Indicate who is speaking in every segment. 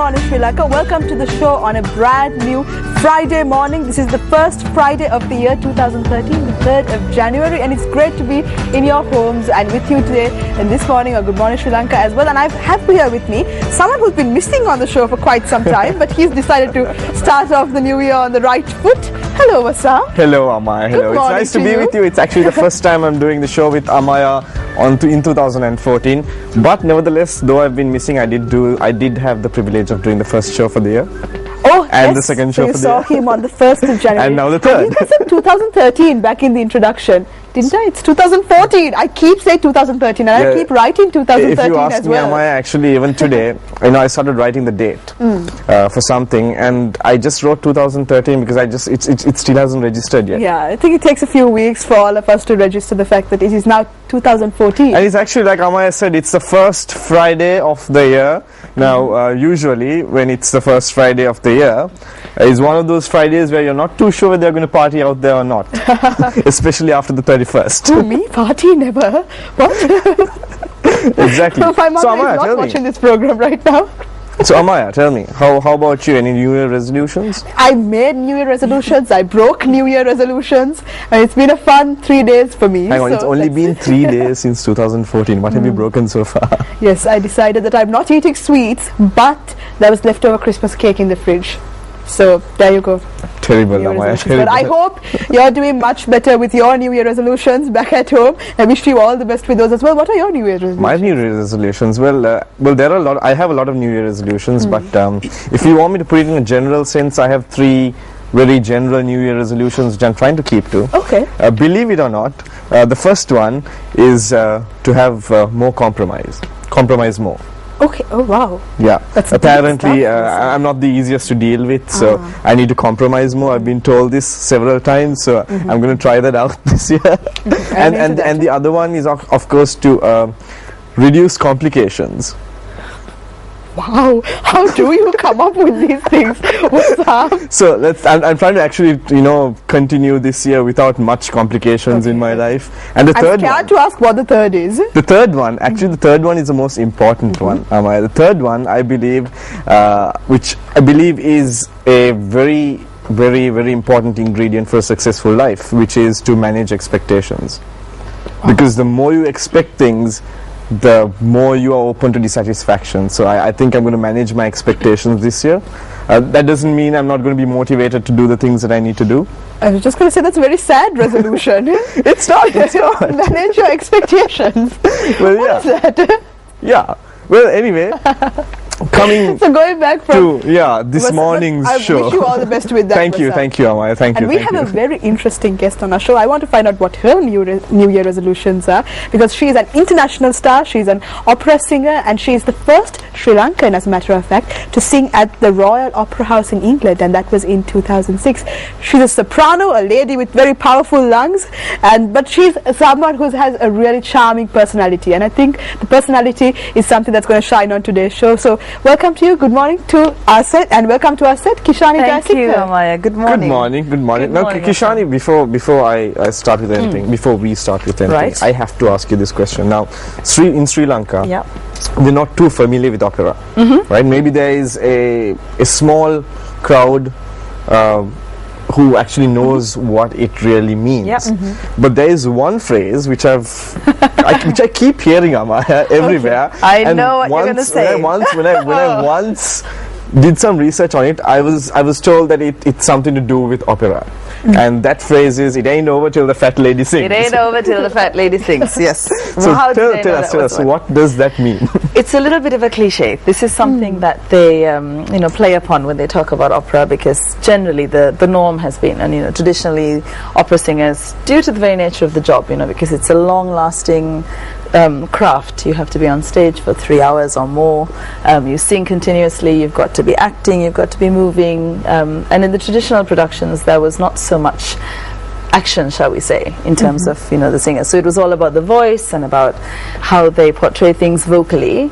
Speaker 1: Morning Sri Lanka. Welcome to the show on a brand new Friday morning. This is the first Friday of the year 2013, the 3rd of January, and it's great to be in your homes and with you today and this morning on Good Morning Sri Lanka as well. And I have here with me someone who's been missing on the show for quite some time, but he's decided to start off the new year on the right foot. Hello, Wasa.
Speaker 2: Hello, Amaya. Hello. It's nice to be with you. It's actually the first time I'm doing the show with Amaya in 2014. But nevertheless, though I've been missing, I did have the privilege of doing the first show for the year.
Speaker 1: Oh,
Speaker 2: and
Speaker 1: yes.
Speaker 2: The second show
Speaker 1: so you
Speaker 2: for the
Speaker 1: saw
Speaker 2: year.
Speaker 1: him on the 1st of January.
Speaker 2: And now the third.
Speaker 1: I think I said 2013 back in the introduction. Didn't I? It's 2014. I keep saying 2013 and I keep writing 2013
Speaker 2: if you ask
Speaker 1: as well.
Speaker 2: me, Amaya, actually even today, I started writing the date for something, and I just wrote 2013 because it still hasn't registered yet.
Speaker 1: Yeah, I think it takes a few weeks for all of us to register the fact that it is now 2014.
Speaker 2: And it's actually, like Amaya said, it's the first Friday of the year. Now, usually when it's the first Friday of the year, is one of those Fridays where you're not too sure whether they're going to party out there or not, especially after the 31st.
Speaker 1: Me? Party? Never. What?
Speaker 2: Exactly.
Speaker 1: My mother
Speaker 2: So, Amaya,
Speaker 1: is not
Speaker 2: tell
Speaker 1: watching
Speaker 2: me.
Speaker 1: this program right now.
Speaker 2: So, Amaya, tell me, how about you? Any New Year resolutions?
Speaker 1: I made New Year resolutions, I broke New Year resolutions, and it's been a fun 3 days for me.
Speaker 2: Hang on,
Speaker 1: so
Speaker 2: it's only been 3 days since 2014. What have you broken so far?
Speaker 1: Yes, I decided that I'm not eating sweets, but there was leftover Christmas cake in the fridge. So there you go.
Speaker 2: Terrible,
Speaker 1: New Year
Speaker 2: Amaya.
Speaker 1: resolutions. But I hope you're doing much better with your New Year resolutions back at home. I wish you all the best with those as well. What are your New Year resolutions?
Speaker 2: My New Year resolutions, well, there are a lot. I have a lot of New Year resolutions, but if you want me to put it in a general sense, I have 3 very general New Year resolutions which I'm trying to keep to.
Speaker 1: Okay.
Speaker 2: Believe it or not, the first one is to have more compromise. Compromise more.
Speaker 1: Okay. Oh wow.
Speaker 2: Yeah.
Speaker 1: That's
Speaker 2: apparently
Speaker 1: deep stuff.
Speaker 2: I'm not the easiest to deal with, so I need to compromise more. I've been told this several times, so I'm going to try that out this year. and the other one is of course to reduce complications.
Speaker 1: Wow, how do you come up with these things? What's up?
Speaker 2: So I'm trying to actually continue this year without much complications in my life. And the third one,
Speaker 1: I'm scared to ask what the third is.
Speaker 2: the third one, actually the third one is the most important one. The third one, I believe, which I believe is a very, very, very important ingredient for a successful life, which is to manage expectations. Because the more you expect things, the more you are open to dissatisfaction. So I think I'm going to manage my expectations this year. That doesn't mean I'm not going to be motivated to do the things that I need to do.
Speaker 1: I was just going to say that's a very sad resolution.
Speaker 2: It's not.
Speaker 1: Manage your expectations.
Speaker 2: Well,
Speaker 1: What is that?
Speaker 2: Yeah. Well, anyway, coming
Speaker 1: So going back from
Speaker 2: this morning's show.
Speaker 1: I wish you all the best with that.
Speaker 2: Thank you, Amaya. Thank you.
Speaker 1: And we have a very interesting guest on our show. I want to find out what her New Year resolutions are, because she is an international star. She's an opera singer, and she is the first Sri Lankan, as a matter of fact, to sing at the Royal Opera House in England, and that was in 2006. She's a soprano, a lady with very powerful lungs, but she's someone who has a really charming personality, and I think the personality is something that's going to shine on today's show. So welcome to you. Good morning to our set, and welcome to our set, Kishani Jayasinghe.
Speaker 3: Thank you, Amaya. Good morning.
Speaker 2: Good morning. Now,
Speaker 3: morning,
Speaker 2: Kishani, before I start with anything, before we start with anything,
Speaker 3: Right.
Speaker 2: I have to ask you this question. Now, in Sri Lanka,
Speaker 3: Yeah.
Speaker 2: we're not too familiar with opera, right? Maybe there is a small crowd who actually knows what it really means.
Speaker 3: Yeah.
Speaker 2: But there is one phrase which I keep hearing, Amaya, everywhere.
Speaker 3: I know what you're going to say.
Speaker 2: When I once did some research on it, I was told that it's something to do with opera. And that phrase is, "It ain't over till the fat lady sings."
Speaker 3: It ain't over till the fat lady sings. Yes.
Speaker 2: So
Speaker 3: How did they know
Speaker 2: tell
Speaker 3: that
Speaker 2: us,
Speaker 3: was
Speaker 2: what does that mean?
Speaker 3: It's a little bit of a cliche. This is something that they play upon when they talk about opera, because generally the norm has been, and traditionally opera singers, due to the very nature of the job, because it's a long-lasting craft. You have to be on stage for 3 hours or more. You sing continuously. You've got to be acting. You've got to be moving. And in the traditional productions, there was not so much action, shall we say, in terms of the singers. So it was all about the voice and about how they portray things vocally.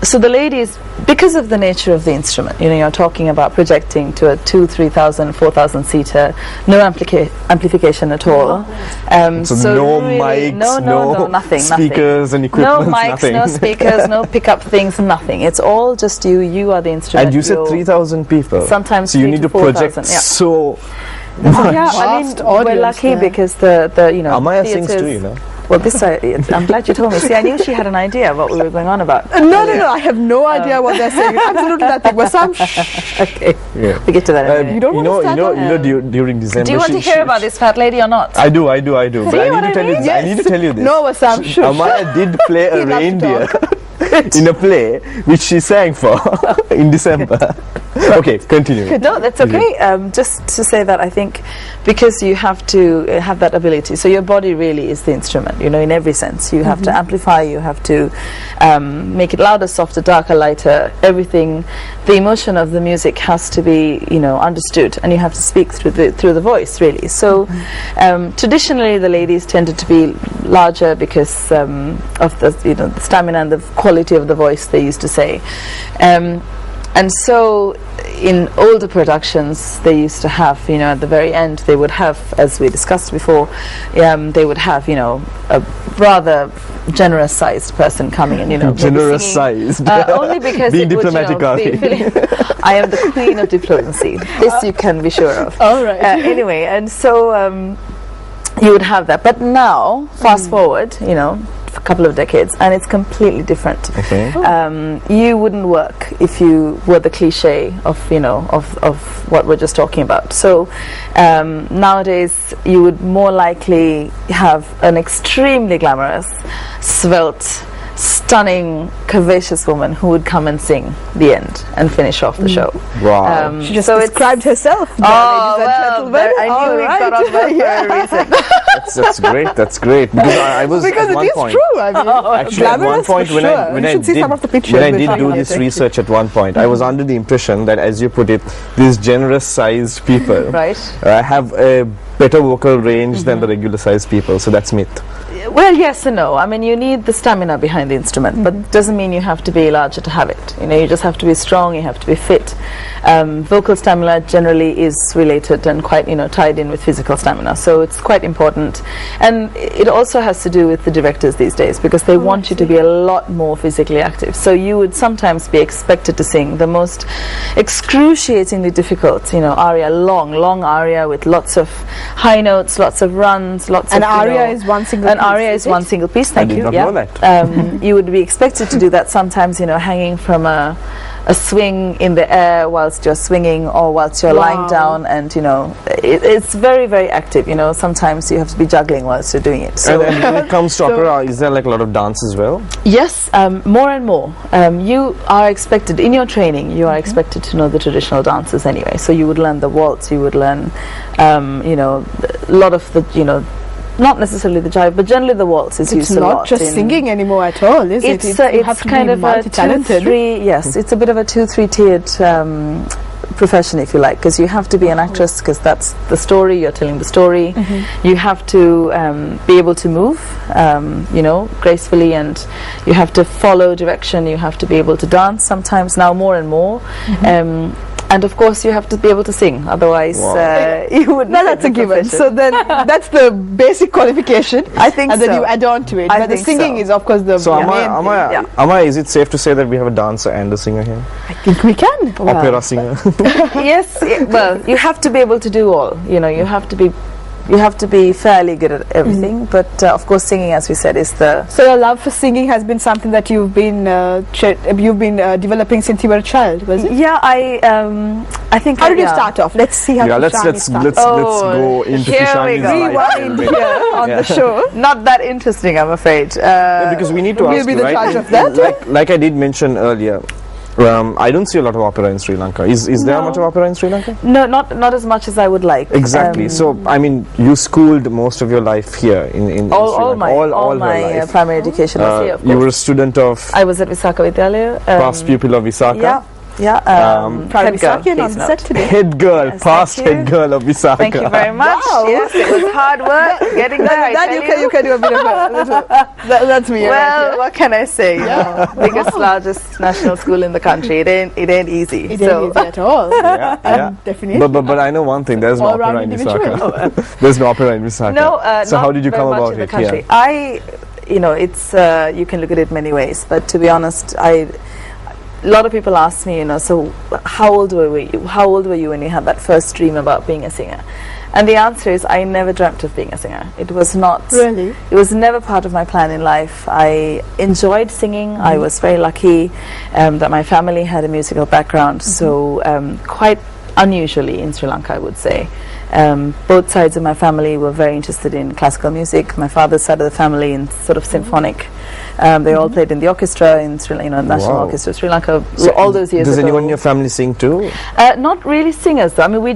Speaker 3: So the ladies, because of the nature of the instrument, you're talking about projecting to a 2,000, 3,000, 4,000 seater, no amplification at all.
Speaker 2: So no
Speaker 3: really,
Speaker 2: mics,
Speaker 3: no nothing,
Speaker 2: speakers and equipment,
Speaker 3: no mics,
Speaker 2: nothing.
Speaker 3: no speakers, no pickup things, nothing. It's all just you are the instrument.
Speaker 2: And you said 3,000 people.
Speaker 3: Sometimes
Speaker 2: so you need to
Speaker 3: 4,000,
Speaker 2: project so
Speaker 1: Yeah,
Speaker 3: I mean, we're lucky because the
Speaker 2: Amaya sings
Speaker 3: theatres-
Speaker 2: too,
Speaker 3: Well, this I'm glad you told me. See, I knew she had an idea of what we were going on about.
Speaker 1: No, I have no idea what they're saying. Absolutely nothing. Wasam,
Speaker 3: Okay,
Speaker 2: Yeah.
Speaker 3: we get to that in a minute.
Speaker 1: You don't want to start
Speaker 2: during December.
Speaker 3: Do you want to hear about this fat lady or not?
Speaker 2: I do. But I need to tell you this.
Speaker 1: Yes.
Speaker 2: I need to tell you this.
Speaker 1: No, Wasam, sure.
Speaker 2: Amaya did play a
Speaker 1: He loves to
Speaker 2: reindeer in a play which she sang for in December. Okay, continue.
Speaker 3: No, that's okay. Just to say that I think because you have to have that ability. So your body really is the instrument, in every sense. You have to amplify, you have to make it louder, softer, darker, lighter, everything. The emotion of the music has to be, understood, and you have to speak through the voice, really. So traditionally the ladies tended to be larger because of the stamina and the quality of the voice, they used to say. And so in older productions they used to have, at the very end they would have, as we discussed before, they would have, a rather generous sized person coming in,
Speaker 2: Generous
Speaker 3: singing,
Speaker 2: sized.
Speaker 3: only because
Speaker 2: Being
Speaker 3: it would,
Speaker 2: diplomatic, are we?
Speaker 3: I am the queen of diplomacy. This you can be sure of.
Speaker 1: All right.
Speaker 3: Anyway, and so you would have that. But now, fast forward, a couple of decades, and it's completely different.
Speaker 2: Okay.
Speaker 3: You wouldn't work if you were the cliche of what we're just talking about. So nowadays you would more likely have an extremely glamorous, svelte, stunning, curvaceous woman who would come and sing the end and finish off the show.
Speaker 2: Wow.
Speaker 1: She just
Speaker 3: so
Speaker 1: described herself.
Speaker 3: Oh,
Speaker 1: ladies and
Speaker 3: well,
Speaker 1: gentlemen.
Speaker 3: I knew
Speaker 1: All
Speaker 3: we
Speaker 1: right.
Speaker 3: got on that for a reason.
Speaker 2: That's great. Because I was
Speaker 1: Because
Speaker 2: at one
Speaker 1: it is
Speaker 2: point.
Speaker 1: true. I mean,
Speaker 2: Actually, at one
Speaker 1: glamorous
Speaker 2: point
Speaker 1: for
Speaker 2: when
Speaker 1: sure.
Speaker 2: I
Speaker 1: You should see some of the pictures
Speaker 2: when I
Speaker 1: which
Speaker 2: did
Speaker 1: are
Speaker 2: do
Speaker 1: on
Speaker 2: this
Speaker 1: it.
Speaker 2: research at one point, I was under the impression that, as you put it, these generous-sized people
Speaker 3: Right.
Speaker 2: have a better vocal range than the regular-sized people. So that's myth.
Speaker 3: Well, yes and no. I mean, you need the stamina behind the instrument, but doesn't mean you have to be larger to have it. You just have to be strong, you have to be fit. Vocal stamina generally is related and quite, tied in with physical stamina. So it's quite important. And it also has to do with the directors these days, because they want you to be a lot more physically active. So you would sometimes be expected to sing the most excruciatingly difficult, aria, long aria with lots of high notes, lots of runs, lots
Speaker 1: An
Speaker 3: of...
Speaker 1: aria is one single
Speaker 3: An
Speaker 1: piece,
Speaker 3: aria
Speaker 1: is
Speaker 3: is
Speaker 1: it?
Speaker 3: one single piece, thank
Speaker 2: I did
Speaker 3: you.
Speaker 2: not
Speaker 3: Yeah.
Speaker 2: know that.
Speaker 3: You would be expected to do that sometimes, hanging from a swing in the air whilst you're swinging or whilst you're lying down, and it's very, very active. Sometimes you have to be juggling whilst you're doing it. So
Speaker 2: And when it comes to opera, is there like a lot of dance as well?
Speaker 3: yes, more and more. You are expected, in your training, you are expected to know the traditional dances anyway. So you would learn the waltz, you would learn, a lot of the, not necessarily the jive, but generally the waltz is used
Speaker 1: It's
Speaker 3: a lot.
Speaker 1: not just
Speaker 3: in
Speaker 1: singing anymore at all, is it?
Speaker 3: It's
Speaker 1: You have to
Speaker 3: kind
Speaker 1: be
Speaker 3: of a
Speaker 1: multi-talented.
Speaker 3: 2-3. Yes, it's a bit of a 2-3 tiered profession, if you like, because you have to be an actress, because that's the story, you're telling the story. You have to be able to move, gracefully, and you have to follow direction. You have to be able to dance sometimes, now more and more. And of course you have to be able to sing, otherwise you would
Speaker 1: No, that's a given. So then that's the basic qualification.
Speaker 3: I think
Speaker 1: and
Speaker 3: so.
Speaker 1: then you add on to it.
Speaker 3: I
Speaker 1: But the
Speaker 3: think
Speaker 1: singing
Speaker 3: so.
Speaker 1: is, of course, the
Speaker 2: So
Speaker 1: main
Speaker 2: Amaya, is it safe to say that we have a dancer and a singer here?
Speaker 1: I think we can.
Speaker 2: Opera singer.
Speaker 3: Yes, well, you have to be able to do all. You have to be fairly good at everything, but of course singing, as we said, is the...
Speaker 1: So your love for singing has been something that you've been developing since you were a child, was it?
Speaker 3: Yeah, I think...
Speaker 1: How did you start off? Let's see how
Speaker 2: Let's
Speaker 1: started.
Speaker 2: go into
Speaker 3: here we
Speaker 2: Kishani's
Speaker 3: go.
Speaker 2: life.
Speaker 1: Rewind here on the show.
Speaker 3: Not that interesting, I'm afraid.
Speaker 2: Because we need to
Speaker 1: We'll
Speaker 2: ask
Speaker 1: be
Speaker 2: you,
Speaker 1: the
Speaker 2: right?
Speaker 1: judge of that.
Speaker 2: Like I did mention earlier, I don't see a lot of opera in Sri Lanka. Is there much of opera in Sri Lanka?
Speaker 3: No, not as much as I would like.
Speaker 2: Exactly. So I mean, you schooled most of your life here in
Speaker 3: all
Speaker 2: Sri Lanka.
Speaker 3: all
Speaker 2: her
Speaker 3: my
Speaker 2: life.
Speaker 3: primary education was here, of course.
Speaker 2: You were a student of
Speaker 3: I was at Visakha Vidyalaya.
Speaker 2: past pupil of Visakha.
Speaker 3: Yeah. Yeah.
Speaker 1: Proud of
Speaker 3: head girl,
Speaker 1: Visakhyan on
Speaker 3: please
Speaker 1: the
Speaker 3: note.
Speaker 1: set today.
Speaker 2: Head girl,
Speaker 3: Yes,
Speaker 2: past
Speaker 3: thank you.
Speaker 2: head girl of Visakha.
Speaker 3: Thank you very much.
Speaker 1: Wow.
Speaker 3: Yes, it was hard work getting there. I
Speaker 1: That
Speaker 3: tell
Speaker 1: you can do a bit of a little. That's me.
Speaker 3: Well, what can I say? You know, biggest, largest national school in the country. It ain't easy.
Speaker 1: It
Speaker 3: so
Speaker 1: ain't easy at all.
Speaker 2: Yeah.
Speaker 1: Definitely.
Speaker 2: But I know one thing. There's no
Speaker 1: All-round
Speaker 2: opera in
Speaker 1: individual.
Speaker 2: Visakha. There's no opera in Visakha.
Speaker 3: no.
Speaker 2: So
Speaker 3: not
Speaker 2: how did you
Speaker 3: very
Speaker 2: come
Speaker 3: much
Speaker 2: about
Speaker 3: in the
Speaker 2: it?
Speaker 3: country. It's you can look at it many ways, but to be honest, a lot of people ask me, so how old were you? How old were you when you had that first dream about being a singer? And the answer is, I never dreamt of being a singer. It was not.
Speaker 1: Really?
Speaker 3: It was never part of my plan in life. I enjoyed singing. I was very lucky that my family had a musical background, so quite unusually in Sri Lanka, I would say. Both sides of my family were very interested in classical music. My father's side of the family in sort of symphonic. They all played in the orchestra in Sri Lanka, National
Speaker 2: Wow.
Speaker 3: Orchestra of Sri Lanka,
Speaker 2: So
Speaker 3: all those years
Speaker 2: does
Speaker 3: ago.
Speaker 2: anyone in your family sing too?
Speaker 3: Not really singers though. I mean, I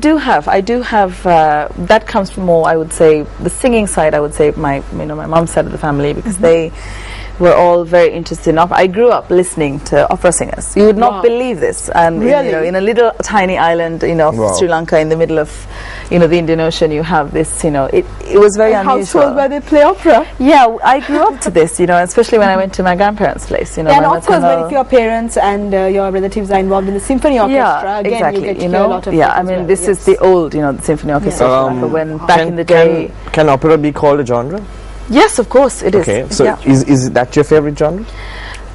Speaker 3: do have, that comes from more, I would say, the singing side, I would say my mom's side of the family, because they were all very interested in opera. I grew up listening to opera singers. You would not
Speaker 1: Wow.
Speaker 3: believe this. And
Speaker 1: Really?
Speaker 3: in a little tiny island, of
Speaker 2: Wow.
Speaker 3: Sri Lanka in the middle of, the Indian Ocean, you have this, it was very unusual.
Speaker 1: Household where they play opera.
Speaker 3: Yeah, I grew up to this, especially when I went to my grandparents' place.
Speaker 1: And
Speaker 3: my
Speaker 1: of course,
Speaker 3: maternal-
Speaker 1: if your parents and your relatives are involved in the symphony orchestra, again,
Speaker 3: exactly.
Speaker 1: you get to hear a lot of
Speaker 3: yeah,
Speaker 1: it
Speaker 3: I
Speaker 1: as
Speaker 3: mean,
Speaker 1: well.
Speaker 3: this
Speaker 1: Yes.
Speaker 3: is the old, the symphony orchestra.
Speaker 1: Yeah.
Speaker 3: of Sri Lanka, when back in the day.
Speaker 2: Can opera be called a genre?
Speaker 3: Yes, of course, it is.
Speaker 2: Okay, so
Speaker 3: yeah.
Speaker 2: is that your favorite genre?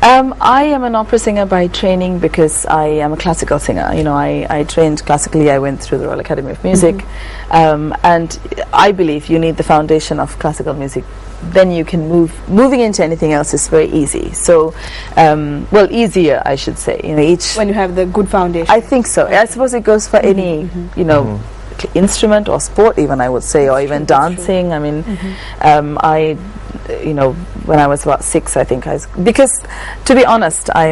Speaker 3: I am an opera singer by training because I am a classical singer. I trained classically. I went through the Royal Academy of Music, and I believe you need the foundation of classical music. Then you can moving into anything else is very easy. So, easier, I should say. Each
Speaker 1: when you have the good foundation.
Speaker 3: I think so. I suppose it goes for any, instrument or sport, even I would say, or even dancing. I mean, when I was about 6, I think because, to be honest, I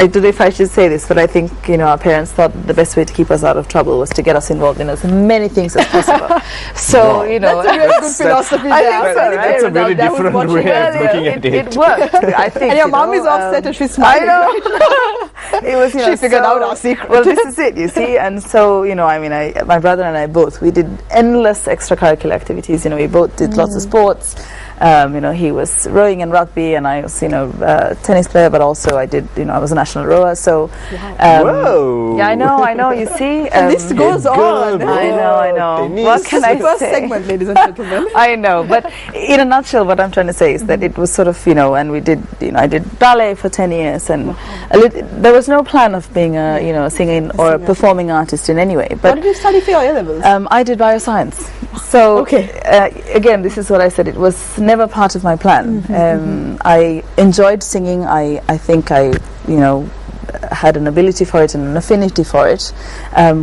Speaker 3: don't know if I should say this, but I think our parents thought the best way to keep us out of trouble was to get us involved in as many things as possible. So
Speaker 1: That's a very good philosophy.
Speaker 3: I
Speaker 1: there.
Speaker 3: think so, right?
Speaker 2: That's a very
Speaker 1: That was
Speaker 2: different
Speaker 1: what
Speaker 2: way
Speaker 1: she-
Speaker 2: of looking at it.
Speaker 3: It worked, I think.
Speaker 1: And your mom is upset and she's
Speaker 3: I
Speaker 1: smiling.
Speaker 3: know. It was,
Speaker 1: She figured out our secret.
Speaker 3: Well, this is it, you see. And so, my brother and I both, we did endless extracurricular activities. We both did lots of sports. He was rowing and rugby, and I was, tennis player, but also I did, I was a national rower. So,
Speaker 2: Whoa!
Speaker 3: yeah, I know. You see,
Speaker 1: And this goes on.
Speaker 3: I know.
Speaker 2: Tennis.
Speaker 3: What can I
Speaker 1: First
Speaker 3: say?
Speaker 1: segment, ladies and gentlemen.
Speaker 3: I know, but in a nutshell, what I'm trying to say is that it was sort of, and we did, I did ballet for 10 years, and there was no plan of being a singing or a performing artist in any way.
Speaker 1: What
Speaker 3: But
Speaker 1: did you study for your A-levels?
Speaker 3: I did bioscience. So
Speaker 1: Okay.
Speaker 3: Again, this is what I said. It was never part of my plan. I enjoyed singing. I think I had an ability for it and an affinity for it,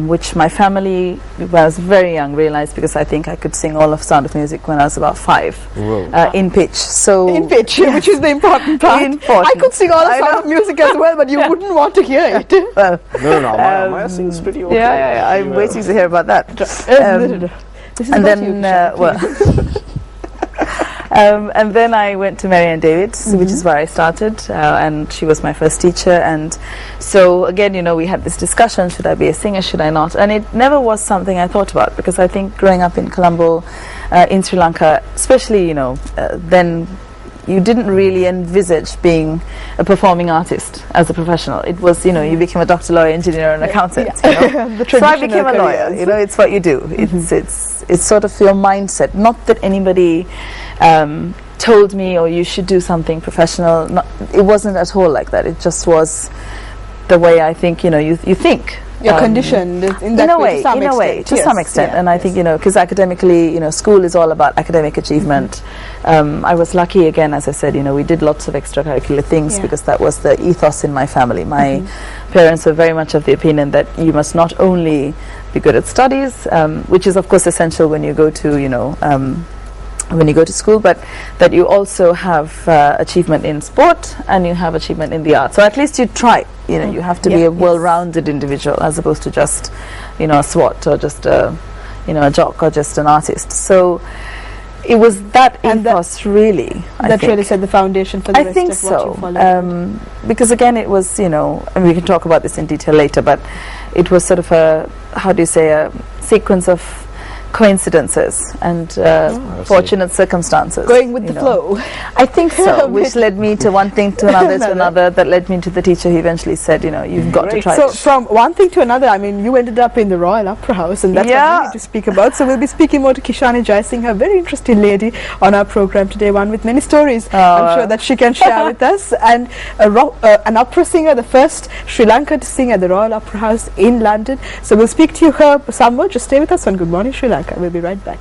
Speaker 3: which my family, when I was very young, realized, because I think I could sing all of Sound of Music when I was about 5
Speaker 2: Whoa.
Speaker 3: in pitch. So
Speaker 1: In pitch, which is the important part.
Speaker 3: Important.
Speaker 1: I could sing all the
Speaker 3: I
Speaker 1: Sound
Speaker 3: know.
Speaker 1: of Music as well, but you wouldn't want to hear it.
Speaker 3: well,
Speaker 2: No, Maya sings pretty okay.
Speaker 3: yeah, I'm
Speaker 2: Well.
Speaker 3: waiting to hear about that.
Speaker 1: This is
Speaker 3: And
Speaker 1: about
Speaker 3: then,
Speaker 1: you,
Speaker 3: and then I went to Marianne Davids, which is where I started, and she was my first teacher. And so again, we had this discussion: should I be a singer? Should I not? And it never was something I thought about, because I think growing up in Colombo, in Sri Lanka, especially, then you didn't really envisage being a performing artist as a professional. It was, you became a doctor, lawyer, engineer, and accountant.
Speaker 1: The
Speaker 3: So I
Speaker 1: traditional
Speaker 3: became a lawyer.
Speaker 1: careers.
Speaker 3: It's what you do. It's sort of your mindset. Not that anybody told me, you should do something professional. It wasn't at all like that. It just was the way I think. You think.
Speaker 1: You're conditioned in that way,
Speaker 3: to some extent.
Speaker 1: Yeah.
Speaker 3: And I think, because academically, school is all about academic achievement. I was lucky, again, as I said, we did lots of extracurricular things,
Speaker 1: Yeah.
Speaker 3: because that was the ethos in my family. My parents were very much of the opinion that you must not only be good at studies, which is of course essential when you go to, when you go to school, but that you also have achievement in sport and you have achievement in the arts. So at least you try. You have to be a well-rounded individual, as opposed to just, a SWAT, or just a jock, or just an artist. So it was that
Speaker 1: And that-
Speaker 3: ethos really, I
Speaker 1: that
Speaker 3: think.
Speaker 1: really set the foundation for the
Speaker 3: I
Speaker 1: rest
Speaker 3: think
Speaker 1: of what you
Speaker 3: so,
Speaker 1: followed.
Speaker 3: because again it was, you know, and we can talk about this in detail later, but it was sort of a, how do you say, a sequence of coincidences and fortunate circumstances.
Speaker 1: Going with
Speaker 3: you
Speaker 1: the
Speaker 3: know.
Speaker 1: flow.
Speaker 3: I think so, which led me to one thing to another to another, that led me to the teacher who eventually said, you know, you've got to try
Speaker 1: So
Speaker 3: this.
Speaker 1: from one thing to another, I mean, you ended up in the Royal Opera House, and that's what
Speaker 3: Yeah.
Speaker 1: we need to speak about. So we'll be speaking more to Kishani Jayasinghe, a very interesting lady on our program today, one with many stories I'm sure that she can share with us. And an opera singer, the first Sri Lankan to sing at the Royal Opera House in London. So we'll speak to her some more. Just stay with us on Good Morning Sri Lanka. We'll be right back.